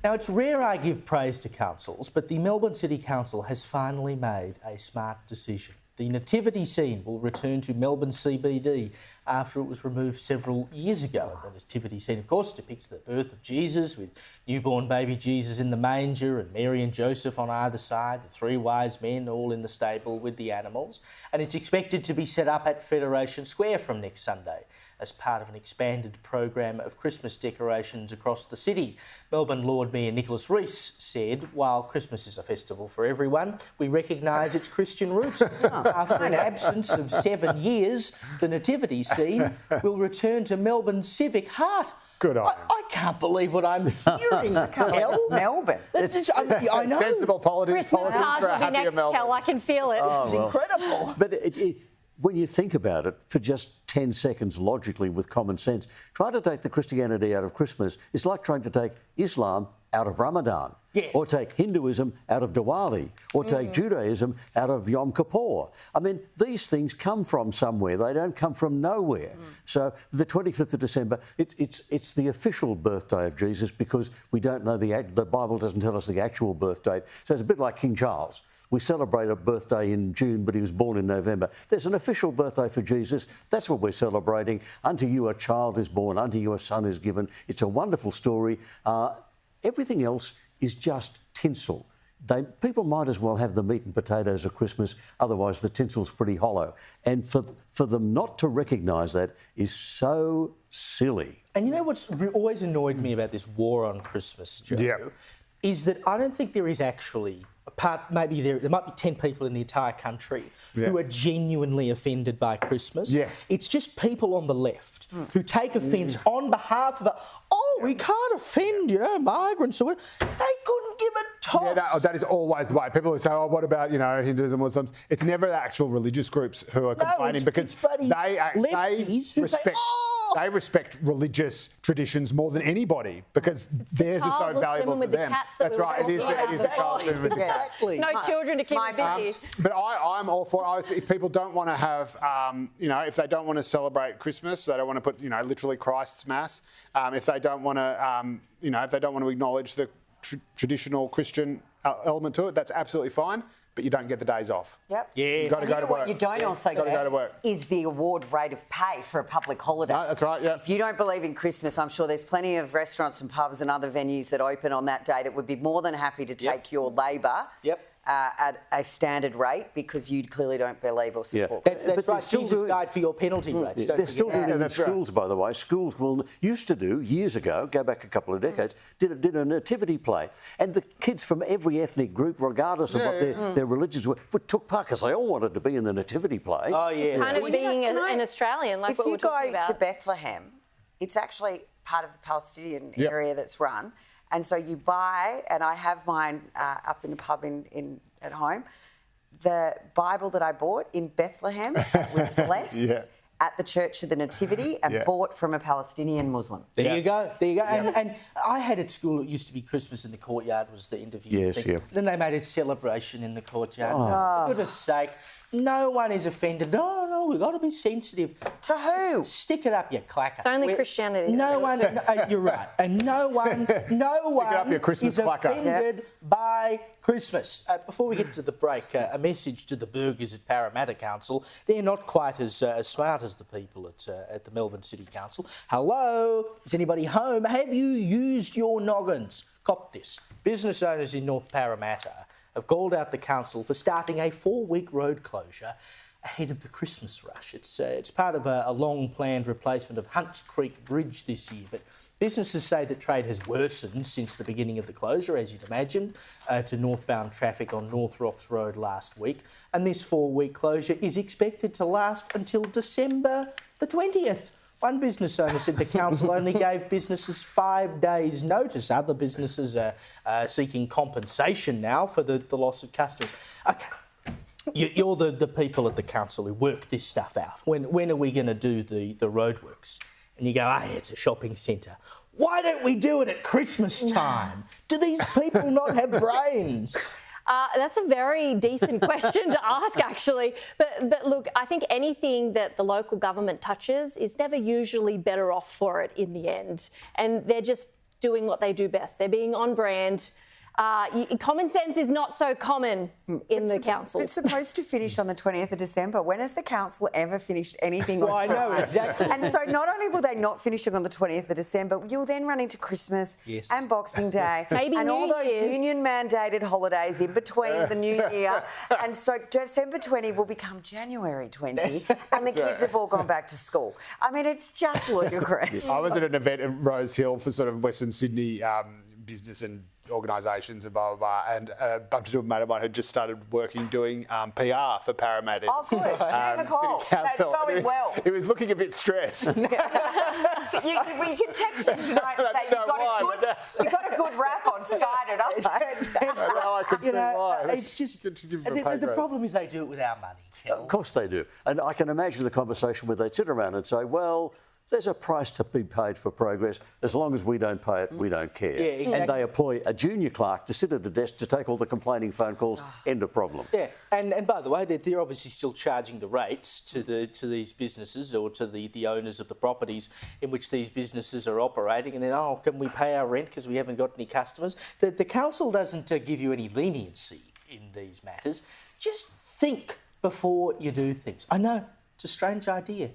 Now, it's rare I give praise to councils, but the Melbourne City Council has finally made a smart decision. The nativity scene will return to Melbourne CBD after it was removed several years ago. The nativity scene, of course, depicts the birth of Jesus with newborn baby Jesus in the manger and Mary and Joseph on either side, the three wise men all in the stable with the animals. And it's expected to be set up at Federation Square from next Sunday as part of an expanded program of Christmas decorations across the city. Melbourne Lord Mayor Nicholas Rees said, while Christmas is a festival for everyone, we recognise its Christian roots. After an absence of 7 years, the nativity scene will return to Melbourne's civic heart. Good on him. I can't believe what I'm hearing. It's Melbourne. I know. Sensible politics. Christmas cards will be next, Kel. I can feel it. This is incredible. But when you think about it for just 10 seconds logically with common sense, trying to take the Christianity out of Christmas is like trying to take Islam out of Ramadan, yes, or take Hinduism out of Diwali, or take Judaism out of Yom Kippur. I mean, these things come from somewhere. They don't come from nowhere. So the 25th of December, it's the official birthday of Jesus because we don't know the Bible doesn't tell us the actual birth date. So it's a bit like King Charles. We celebrate a birthday in June, but he was born in November. There's an official birthday for Jesus. That's what we're celebrating. Unto you a child is born, unto you a son is given. It's a wonderful story. Everything else is just tinsel. People might as well have the meat and potatoes of Christmas, otherwise the tinsel's pretty hollow. And for them not to recognise that is so silly. And you know what's always annoyed me about this war on Christmas, Joe, is that I don't think there is actually, maybe there might be 10 people in the entire country who are genuinely offended by Christmas. It's just people on the left who take offence on behalf of we can't offend, migrants or whatever. They couldn't give a toss. That is always the way. People who say, what about, Hinduism, Muslims? It's never the actual religious groups who are complaining because they respect religious traditions more than anybody because theirs is so valuable to them. That's right. It is the child swimming with the cats. No children to keep them busy. But I'm all for it. If people don't want to have, if they don't want to celebrate Christmas, they don't want to put, literally Christ's Mass. If they don't want to, if they don't want to acknowledge the traditional Christian element to it, that's absolutely fine. But you don't get the days off. Yep. Yeah. You've got to go to work. What you don't also get go to work. is the award rate of pay for a public holiday. No, that's right, yeah. If you don't believe in Christmas, I'm sure there's plenty of restaurants and pubs and other venues that open on that day that would be more than happy to take your labour at a standard rate because you clearly don't believe or support. That's right. Jesus died for your penalty rates. They're still doing it in schools, by the way. Schools used to do, years ago, go back a couple of decades, did a nativity play. And the kids from every ethnic group, regardless of what their religions were, took part because they all wanted to be in the nativity play. Oh, yeah. Kind of being an Australian, like what we're talking about. If you go to Bethlehem, it's actually part of the Palestinian area that's run. And so you buy, and I have mine up in the pub at home, the Bible that I bought in Bethlehem was blessed at the Church of the Nativity and bought from a Palestinian Muslim. There you go. And I had at school, it used to be Christmas in the courtyard was the interview thing. Then they made a celebration in the courtyard. For goodness sake, no one is offended. No, we've got to be sensitive. To who? Just stick it up your clacker. It's only Christianity. No one, you're right. And no one up your Christmas is clacker. offended by Christmas. Before we get to the break, a message to the burgers at Parramatta Council. They're not quite as smart as the people at the Melbourne City Council. Hello? Is anybody home? Have you used your noggins? Cop this. Business owners in North Parramatta have called out the council for starting a 4-week road closure ahead of the Christmas rush. It's part of a long-planned replacement of Hunts Creek Bridge this year, but businesses say that trade has worsened since the beginning of the closure, as you'd imagine, to northbound traffic on North Rocks Road last week. And this 4-week closure is expected to last until December the 20th. One business owner said the council only gave businesses 5 days' notice. Other businesses are seeking compensation now for the loss of customers. OK, you're the people at the council who work this stuff out. When are we going to do the roadworks? And you go, it's a shopping centre. Why don't we do it at Christmas time? Do these people not have brains? That's a very decent question to ask, actually. But look, I think anything that the local government touches is never usually better off for it in the end. And they're just doing what they do best. They're being on brand. Common sense is not so common in the council. It's supposed to finish on the 20th of December. When has the council ever finished anything on I know, time? exactly. And so not only will they not finishing on the 20th of December, you'll then run into Christmas and Boxing Day Maybe and New all those Year's. union-mandated holidays in between the new year. And so December 20 will become January 20 and the kids have all gone back to school. I mean, it's just ludicrous. I was at an event at Rose Hill for sort of Western Sydney business and organisations and blah, blah, blah. And bumped into a mate of mine who just started working doing PR for Paramedic. Oh, good. Give him a call. City Council. That's going well. He was looking a bit stressed. So you can text him tonight and say you've got a good rap on Sky tonight. I could see why. It's just Good to give him a pay the grade. problem is they do it with our money. Kel. Of course they do. And I can imagine the conversation where they'd sit around and say, well, there's a price to be paid for progress. As long as we don't pay it, we don't care. Yeah, exactly. And they employ a junior clerk to sit at a desk to take all the complaining phone calls. End of problem. Yeah, and by the way, they're obviously still charging the rates to these businesses or to the owners of the properties in which these businesses are operating. And then, can we pay our rent because we haven't got any customers? The council doesn't give you any leniency in these matters. Just think before you do things. I know, it's a strange idea.